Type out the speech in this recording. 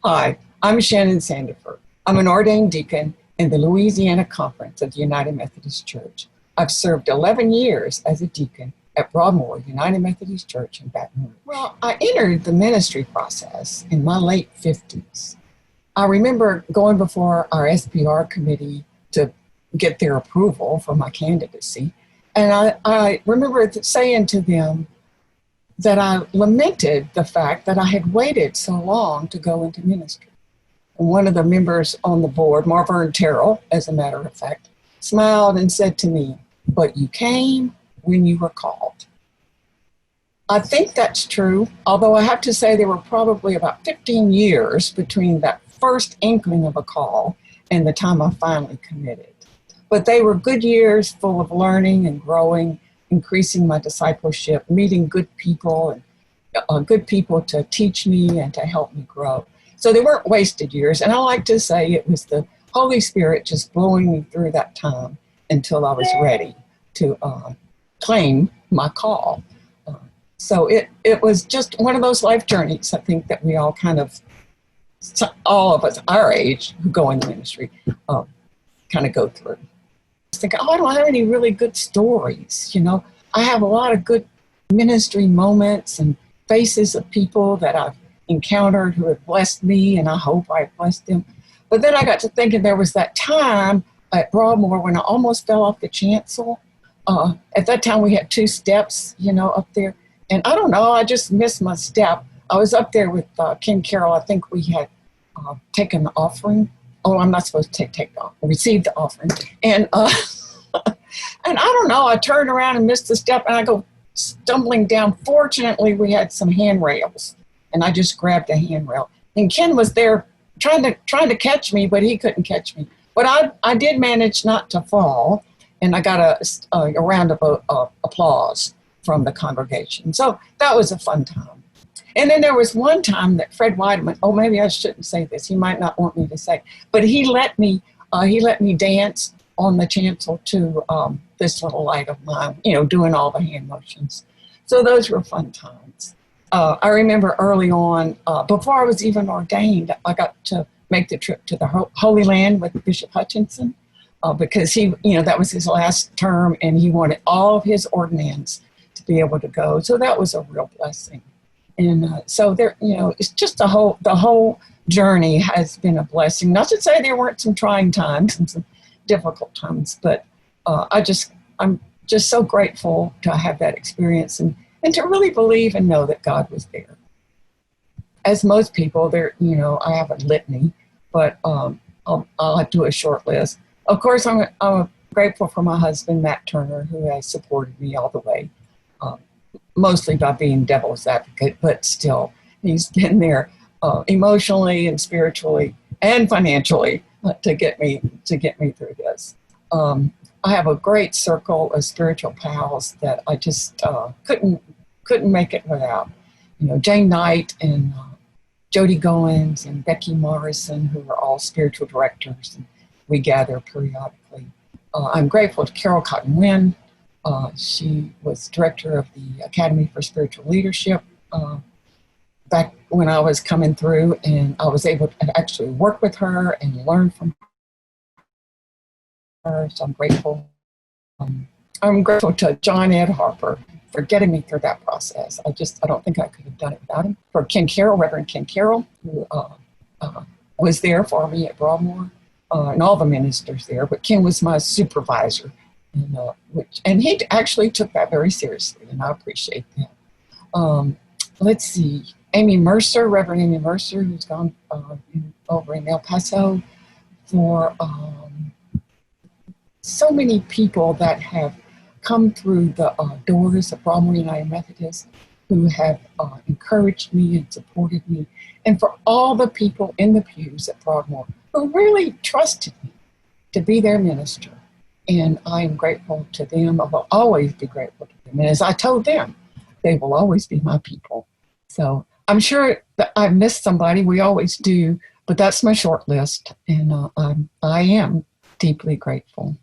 Hi, I'm Shannon Sandifer. I'm an ordained deacon in the Louisiana Conference of the United Methodist Church. I've served 11 years as a deacon at Broadmoor United Methodist Church in Baton Rouge. Well, I entered the ministry process in my late 50s. I remember going before our SPR committee to get their approval for my candidacy. And I remember saying to them that I lamented the fact that I had waited so long to go into ministry. And one of the members on the board, Marvern Terrell, as a matter of fact, smiled and said to me, "But you came when you were called." I think that's true, although I have to say there were probably about 15 years between that first inkling of a call and the time I finally committed. But they were good years full of learning and growing, increasing my discipleship, meeting good people and good people to teach me and to help me grow. So they weren't wasted years. And I like to say it was the Holy Spirit just blowing me through that time until I was ready to claim my call. So it was just one of those life journeys, I think, that we all kind of, all of us our age who go into ministry, kind of go through. Think, I don't have any really good stories, I have a lot of good ministry moments and faces of people that I've encountered who have blessed me, and I hope I've blessed them. But then I got to thinking there was that time at Broadmoor when I almost fell off the chancel. At that time we had 2 steps, up there. And I don't know, I just missed my step. I was up there with Ken Carroll. I think we had taken the offering. Oh, I'm not supposed to take the offering, received the offering. And and I don't know, I turned around and missed the step and I go stumbling down. Fortunately, we had some handrails and I just grabbed a handrail. And Ken was there trying to catch me, but he couldn't catch me. But I did manage not to fall, and I got a round of applause from the congregation. So that was a fun time. And then there was one time that Fred Weideman, maybe I shouldn't say this, he might not want me to say, but he let me dance on the chancel to This Little Light of Mine, doing all the hand motions. So those were fun times. I remember early on, before I was even ordained, I got to make the trip to the Holy Land with Bishop Hutchinson because he, that was his last term and he wanted all of his ordinands to be able to go. So that was a real blessing. And so there, it's just the whole journey has been a blessing. Not to say there weren't some trying times and some difficult times, but I'm just so grateful to have that experience and to really believe and know that God was there. As most people, I have a litany, but I'll do a short list. Of course, I'm grateful for my husband, Matt Turner, who has supported me all the way. Mostly by being devil's advocate, but still, he's been there emotionally and spiritually and financially to get me through this. I have a great circle of spiritual pals that I just couldn't make it without. Jane Knight and Jody Goins and Becky Morrison, who are all spiritual directors, and we gather periodically. I'm grateful to Carol Cotton Wynn. She was director of the Academy for Spiritual Leadership back when I was coming through, and I was able to actually work with her and learn from her, so I'm grateful. I'm grateful to John Ed Harper for getting me through that process. I don't think I could have done it without him. For Ken Carroll, Reverend Ken Carroll, who was there for me at Broadmoor, and all the ministers there, but Ken was my supervisor. And he actually took that very seriously, and I appreciate that. Let's see, Amy Mercer, Reverend Amy Mercer, who's gone over in El Paso, for so many people that have come through the doors of Broadmoor United Methodist, who have encouraged me and supported me, and for all the people in the pews at Broadmoor who really trusted me to be their minister. And I am grateful to them. I will always be grateful to them. And as I told them, they will always be my people. So I'm sure that I've missed somebody. We always do. But that's my short list. And I am deeply grateful.